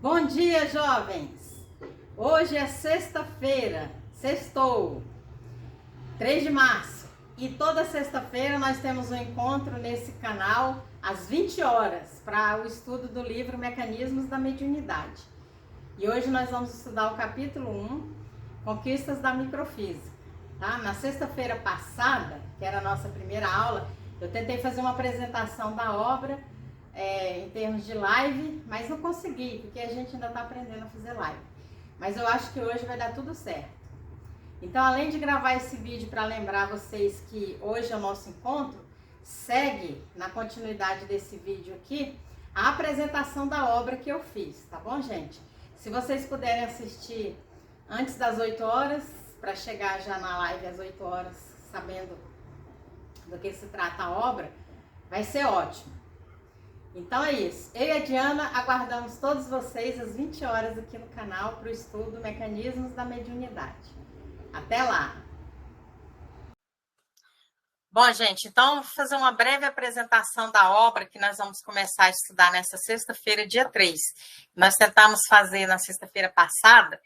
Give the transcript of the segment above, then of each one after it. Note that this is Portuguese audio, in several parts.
Bom dia, jovens! Hoje é sexta-feira, sextou, 3 de março. E toda sexta-feira nós temos um encontro nesse canal às 20 horas para o estudo do livro Mecanismos da Mediunidade. E hoje nós vamos estudar o capítulo 1, Conquistas da Microfísica. Tá? Na sexta-feira passada, que era a nossa primeira aula, eu tentei fazer uma apresentação da obra em termos de live, mas não consegui, porque a gente ainda está aprendendo a fazer live. Mas eu acho que hoje vai dar tudo certo. Então, além de gravar esse vídeo para lembrar vocês que hoje é o nosso encontro, segue na continuidade desse vídeo aqui a apresentação da obra que eu fiz, tá bom, gente? Se vocês puderem assistir antes das 8 horas, para chegar já na live às 8 horas, sabendo do que se trata a obra, vai ser ótimo. Então é isso. Eu e a Diana aguardamos todos vocês às 20 horas aqui no canal para o estudo Mecanismos da Mediunidade. Até lá! Bom, gente, então vou fazer uma breve apresentação da obra que nós vamos começar a estudar nessa sexta-feira, dia 3. Nós tentamos fazer na sexta-feira passada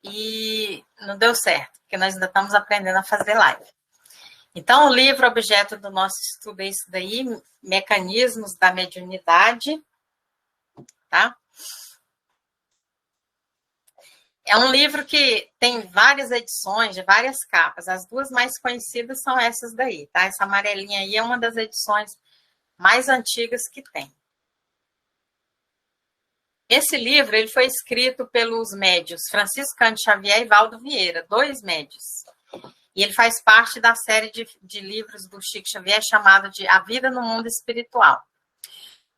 e não deu certo, porque nós ainda estamos aprendendo a fazer live. Então, o livro objeto do nosso estudo é esse daí, Mecanismos da Mediunidade, tá? É um livro que tem várias edições, de várias capas. As duas mais conhecidas são essas daí, tá? Essa amarelinha aí é uma das edições mais antigas que tem. Esse livro ele foi escrito pelos médios Francisco Cândido Xavier e Valdo Vieira, 2 médios. E ele faz parte da série de livros do Chico Xavier chamado de A Vida no Mundo Espiritual.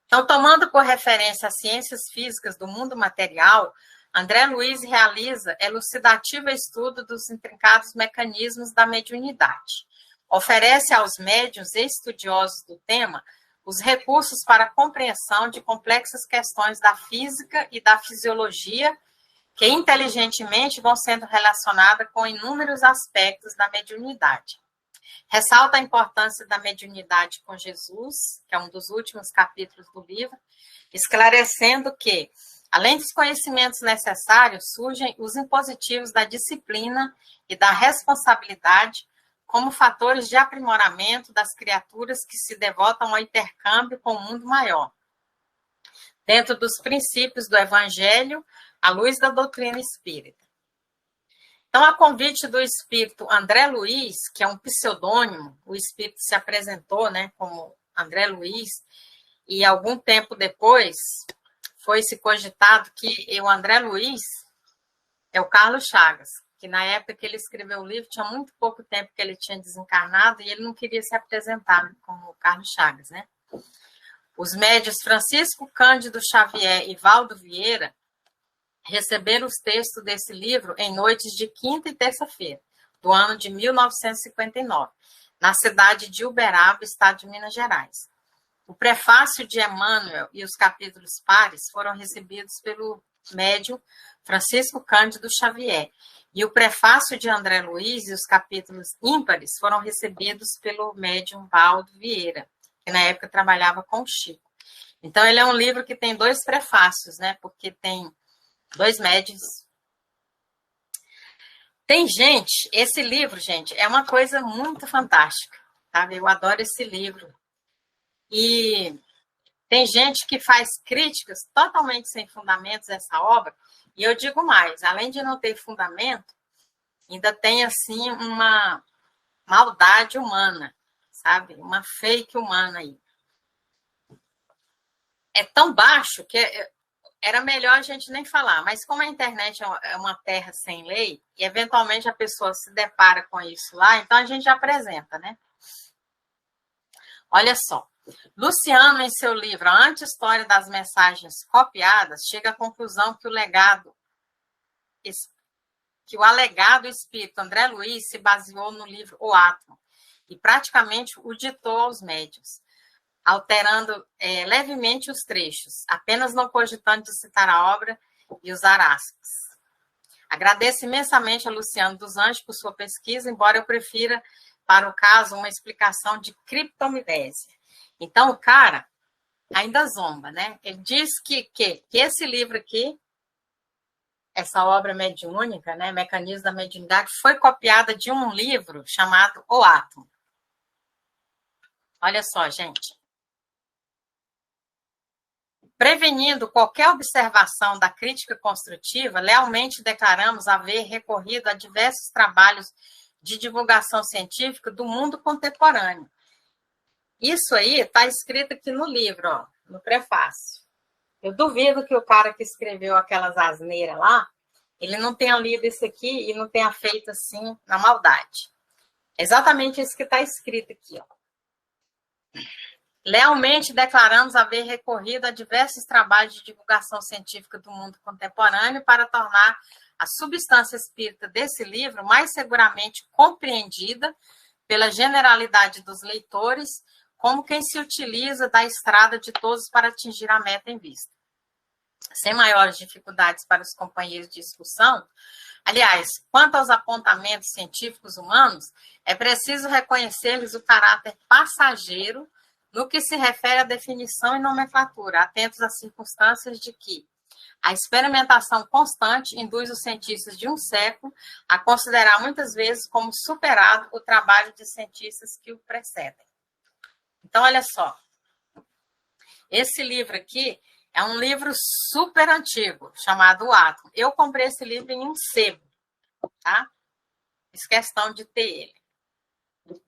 Então, tomando por referência as ciências físicas do mundo material, André Luiz realiza elucidativo estudo dos intrincados mecanismos da mediunidade. Oferece aos médiuns e estudiosos do tema os recursos para a compreensão de complexas questões da física e da fisiologia que inteligentemente vão sendo relacionadas com inúmeros aspectos da mediunidade. Ressalta a importância da mediunidade com Jesus, que é um dos últimos capítulos do livro, esclarecendo que, além dos conhecimentos necessários, surgem os impositivos da disciplina e da responsabilidade como fatores de aprimoramento das criaturas que se devotam ao intercâmbio com o mundo maior. Dentro dos princípios do Evangelho, à luz da doutrina espírita. Então, a convite do espírito André Luiz, que é um pseudônimo, o espírito se apresentou, né, como André Luiz, e algum tempo depois foi-se cogitado que o André Luiz é o Carlos Chagas, que na época que ele escreveu o livro, tinha muito pouco tempo que ele tinha desencarnado e ele não queria se apresentar como Carlos Chagas, né? Os médios Francisco Cândido Xavier e Valdo Vieira receberam os textos desse livro em noites de quinta e terça-feira, do ano de 1959, na cidade de Uberaba, estado de Minas Gerais. O prefácio de Emmanuel e os capítulos pares foram recebidos pelo médium Francisco Cândido Xavier, e o prefácio de André Luiz e os capítulos ímpares foram recebidos pelo médium Valdo Vieira, que na época trabalhava com o Chico. Então, ele é um livro que tem 2 prefácios, né? Porque tem 2 médios. Tem gente, esse livro, gente, é uma coisa muito fantástica, tá? Eu adoro esse livro. E tem gente que faz críticas totalmente sem fundamentos a essa obra, e eu digo mais, além de não ter fundamento, ainda tem, assim, uma maldade humana, sabe? Uma fake humana aí. É tão baixo que era melhor a gente nem falar, mas como a internet é uma terra sem lei, e eventualmente a pessoa se depara com isso lá, então a gente apresenta, né? Olha só, Luciano, em seu livro A Anti-História das Mensagens Copiadas, chega à conclusão que o alegado espírito André Luiz se baseou no livro O Átomo, e praticamente o ditou aos médiuns, alterando levemente os trechos, apenas não cogitando de citar a obra e usar aspas. Agradeço imensamente a Luciano dos Anjos por sua pesquisa, embora eu prefira, para o caso, uma explicação de criptomimésia. Então, o cara ainda zomba, né? Ele diz que esse livro aqui, essa obra mediúnica, né, Mecanismo da Mediunidade, foi copiada de um livro chamado O Átomo. Olha só, gente. Prevenindo qualquer observação da crítica construtiva, lealmente declaramos haver recorrido a diversos trabalhos de divulgação científica do mundo contemporâneo. Isso aí está escrito aqui no livro, ó, no prefácio. Eu duvido que o cara que escreveu aquelas asneiras lá, ele não tenha lido isso aqui e não tenha feito assim na maldade. É exatamente isso que está escrito aqui, ó. Lealmente declaramos haver recorrido a diversos trabalhos de divulgação científica do mundo contemporâneo para tornar a substância espírita desse livro mais seguramente compreendida pela generalidade dos leitores, como quem se utiliza da estrada de todos para atingir a meta em vista. Sem maiores dificuldades para os companheiros de discussão, aliás, quanto aos apontamentos científicos humanos, é preciso reconhecer-lhes o caráter passageiro no que se refere à definição e nomenclatura, atentos às circunstâncias de que a experimentação constante induz os cientistas de um século a considerar muitas vezes como superado o trabalho de cientistas que o precedem. Então, olha só. Esse livro aqui é um livro super antigo, chamado O Átomo. Eu comprei esse livro em um sebo, tá? Fiz questão de ter ele.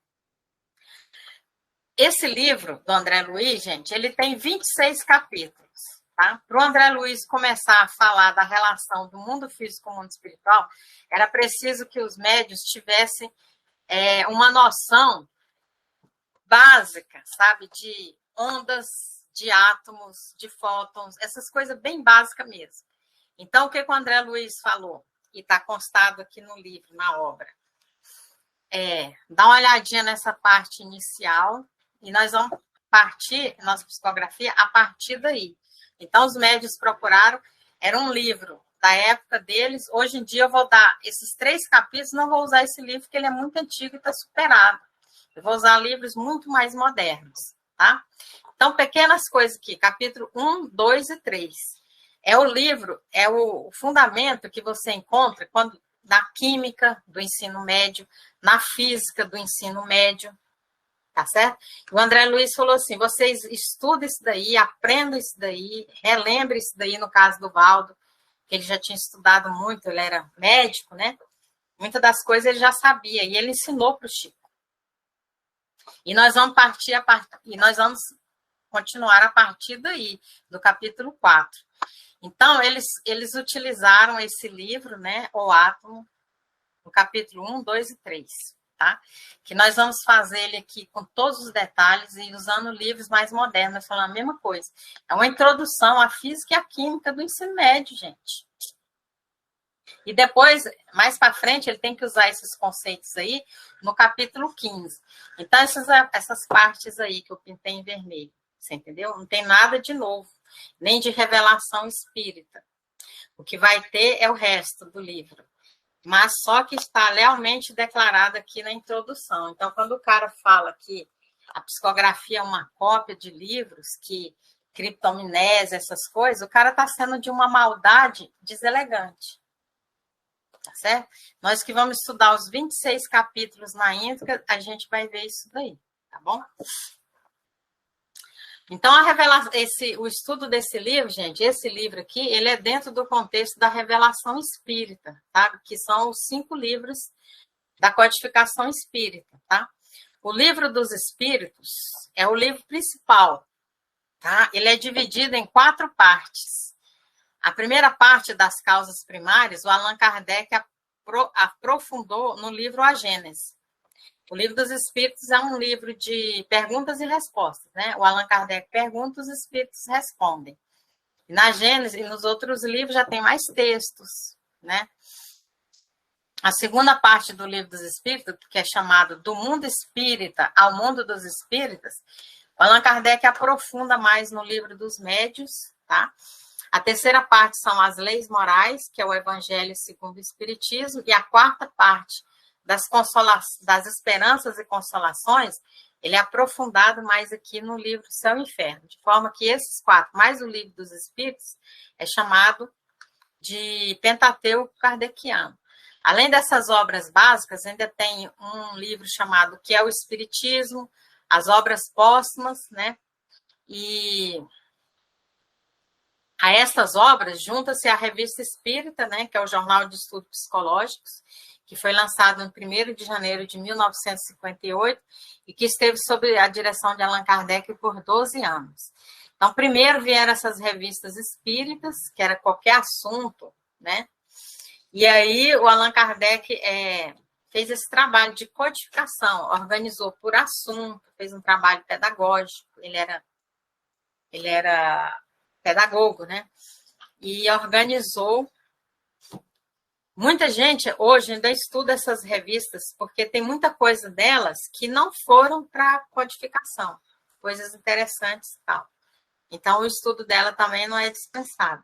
Esse livro do André Luiz, gente, ele tem 26 capítulos, tá? Para o André Luiz começar a falar da relação do mundo físico com o mundo espiritual, era preciso que os médios tivessem uma noção básica, sabe, de ondas, de átomos, de fótons, essas coisas bem básicas mesmo. Então, o que o André Luiz falou, e está constado aqui no livro, na obra, dá uma olhadinha nessa parte inicial, e nós vamos partir, nossa psicografia, a partir daí. Então, os médios procuraram, era um livro da época deles, hoje em dia eu vou dar esses 3 capítulos, não vou usar esse livro, porque ele é muito antigo e está superado. Eu vou usar livros muito mais modernos, tá? Então, pequenas coisas aqui, capítulo 1, 2 e 3. É o livro, é o fundamento que você encontra quando na química do ensino médio, na física do ensino médio, tá certo? O André Luiz falou assim, vocês estudem isso daí, aprendam isso daí, relembrem isso daí, no caso do Valdo, que ele já tinha estudado muito, ele era médico, né? Muitas das coisas ele já sabia, e ele ensinou para o Chico. E nós vamos continuar a partir daí, do capítulo 4. Então, eles utilizaram esse livro, né, O Átomo, no capítulo 1, 2 e 3, tá? Que nós vamos fazer ele aqui com todos os detalhes e usando livros mais modernos, nós falamos a mesma coisa. É uma introdução à física e à química do ensino médio, gente. E depois, mais para frente, ele tem que usar esses conceitos aí no capítulo 15. Então, essas partes aí que eu pintei em vermelho, você entendeu? Não tem nada de novo, nem de revelação espírita. O que vai ter é o resto do livro. Mas só que está lealmente declarado aqui na introdução. Então, quando o cara fala que a psicografia é uma cópia de livros, que criptominésia, essas coisas, o cara está sendo de uma maldade deselegante. Tá certo? Nós que vamos estudar os 26 capítulos na íntegra, a gente vai ver isso daí, tá bom? Então, o estudo desse livro, gente, esse livro aqui, ele é dentro do contexto da revelação espírita, tá? Que são os 5 livros da codificação espírita, tá? O livro dos espíritos é o livro principal, tá? Ele é dividido em 4 partes. A primeira parte das causas primárias, o Allan Kardec aprofundou no livro A Gênese. O livro dos Espíritos é um livro de perguntas e respostas, né? O Allan Kardec pergunta, os Espíritos respondem. Na Gênese e nos outros livros já tem mais textos, né? A segunda parte do livro dos Espíritos, que é chamado Do Mundo Espírita ao Mundo dos Espíritas, o Allan Kardec aprofunda mais no livro dos Médios, tá? A terceira parte são as leis morais, que é o Evangelho segundo o Espiritismo, e a quarta parte das esperanças e consolações, ele é aprofundado mais aqui no livro Céu e Inferno, de forma que esses 4, mais o livro dos Espíritos, é chamado de Pentateuco Kardeciano. Além dessas obras básicas, ainda tem um livro chamado Que é o Espiritismo, as obras póstumas, né? E a essas obras junta-se a Revista Espírita, né, que é o Jornal de Estudos Psicológicos, que foi lançado em 1º de janeiro de 1958 e que esteve sob a direção de Allan Kardec por 12 anos. Então, primeiro vieram essas revistas espíritas, que era qualquer assunto, né? E aí o Allan Kardec fez esse trabalho de codificação, organizou por assunto, fez um trabalho pedagógico, ele era pedagogo, né? E organizou. Muita gente hoje ainda estuda essas revistas, porque tem muita coisa delas que não foram para codificação, coisas interessantes e tal. Então, o estudo dela também não é dispensado.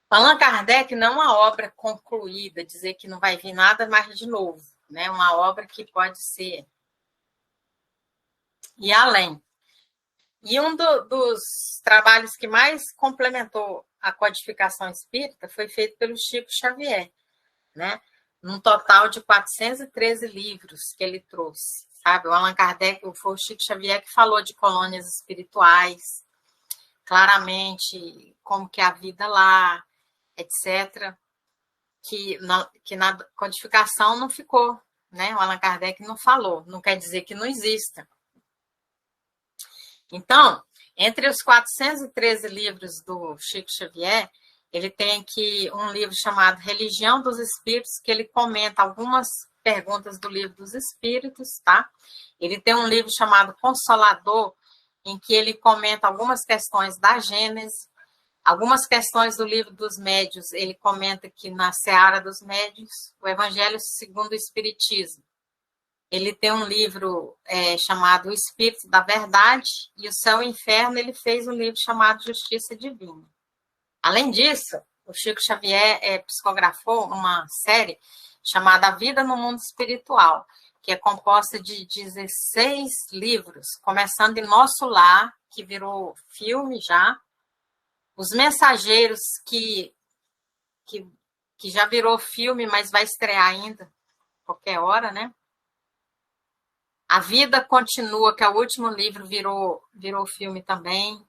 Allan Kardec não é uma obra concluída, dizer que não vai vir nada mais de novo, né? Uma obra que pode ser e além. E um dos trabalhos que mais complementou a codificação espírita foi feito pelo Chico Xavier, né? Num total de 413 livros que ele trouxe, sabe? O Allan Kardec, foi o Chico Xavier que falou de colônias espirituais, claramente como que é a vida lá, etc., que na codificação não ficou, né? O Allan Kardec não falou, não quer dizer que não exista. Então, entre os 413 livros do Chico Xavier, ele tem aqui um livro chamado Religião dos Espíritos, que ele comenta algumas perguntas do livro dos Espíritos, tá? Ele tem um livro chamado Consolador, em que ele comenta algumas questões da Gênese, algumas questões do livro dos Médiuns, ele comenta que na Seara dos Médiuns, o Evangelho segundo o Espiritismo. Ele tem um livro chamado O Espírito da Verdade, e o Céu e o Inferno, ele fez um livro chamado Justiça Divina. Além disso, o Chico Xavier psicografou uma série chamada A Vida no Mundo Espiritual, que é composta de 16 livros, começando em Nosso Lar, que virou filme já, Os Mensageiros, que já virou filme, mas vai estrear ainda, qualquer hora, né? A Vida Continua, que é o último livro, virou filme também,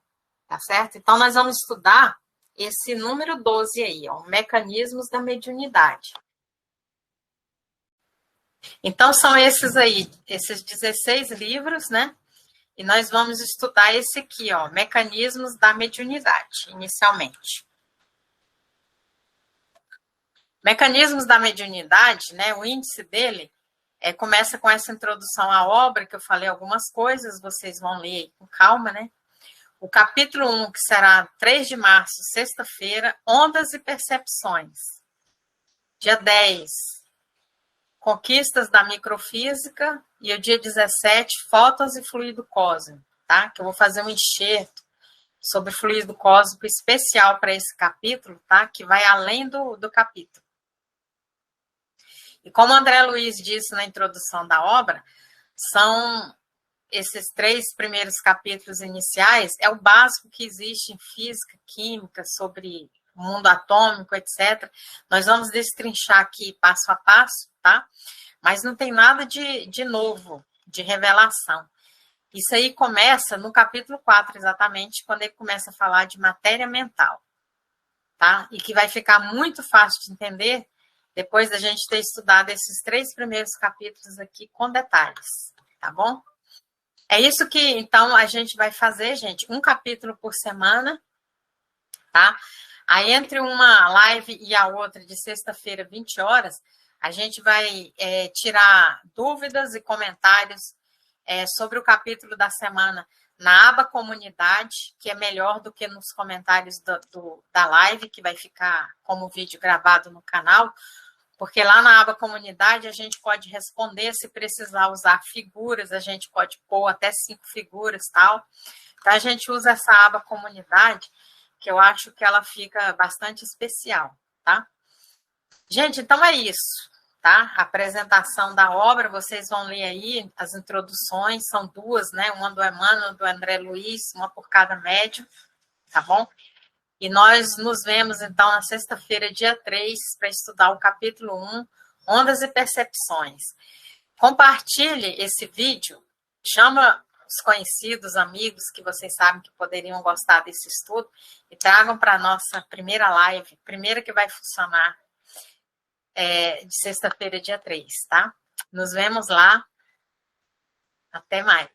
tá certo? Então, nós vamos estudar esse número 12 aí, ó, Mecanismos da Mediunidade. Então, são esses aí, esses 16 livros, né? E nós vamos estudar esse aqui, ó, Mecanismos da Mediunidade, inicialmente. Mecanismos da Mediunidade, né? O índice dele começa com essa introdução à obra, que eu falei algumas coisas, vocês vão ler aí com calma, né? O capítulo 1, que será 3 de março, sexta-feira, Ondas e Percepções. Dia 10, Conquistas da Microfísica. E o dia 17, Fótons e Fluido Cósmico, tá? Que eu vou fazer um enxerto sobre fluido cósmico especial para esse capítulo, tá? Que vai além do capítulo. E como André Luiz disse na introdução da obra, são esses 3 primeiros capítulos iniciais, é o básico que existe em física, química, sobre o mundo atômico, etc. Nós vamos destrinchar aqui passo a passo, tá? Mas não tem nada de novo, de revelação. Isso aí começa no capítulo 4, exatamente, quando ele começa a falar de matéria mental, tá? E que vai ficar muito fácil de entender depois da gente ter estudado esses 3 primeiros capítulos aqui com detalhes, tá bom? É isso que, então, a gente vai fazer, gente, um capítulo por semana, tá? Aí, entre uma live e a outra, de sexta-feira, 20 horas, a gente vai tirar dúvidas e comentários sobre o capítulo da semana na aba Comunidade, que é melhor do que nos comentários da live, que vai ficar como vídeo gravado no canal, porque lá na aba Comunidade a gente pode responder, se precisar usar figuras, a gente pode pôr até 5 figuras e tal. Então, a gente usa essa aba Comunidade, que eu acho que ela fica bastante especial, tá? Gente, então é isso. tá? A apresentação da obra, vocês vão ler aí, as introduções, são duas, né? Uma do Emmanuel, do André Luiz, uma por cada médium, tá bom? E nós nos vemos, então, na sexta-feira, dia 3, para estudar o capítulo 1, Ondas e Percepções. Compartilhe esse vídeo, chama os conhecidos, amigos que vocês sabem que poderiam gostar desse estudo e tragam para a nossa primeira live, primeira que vai funcionar de sexta-feira, dia 3, tá? Nos vemos lá. Até mais.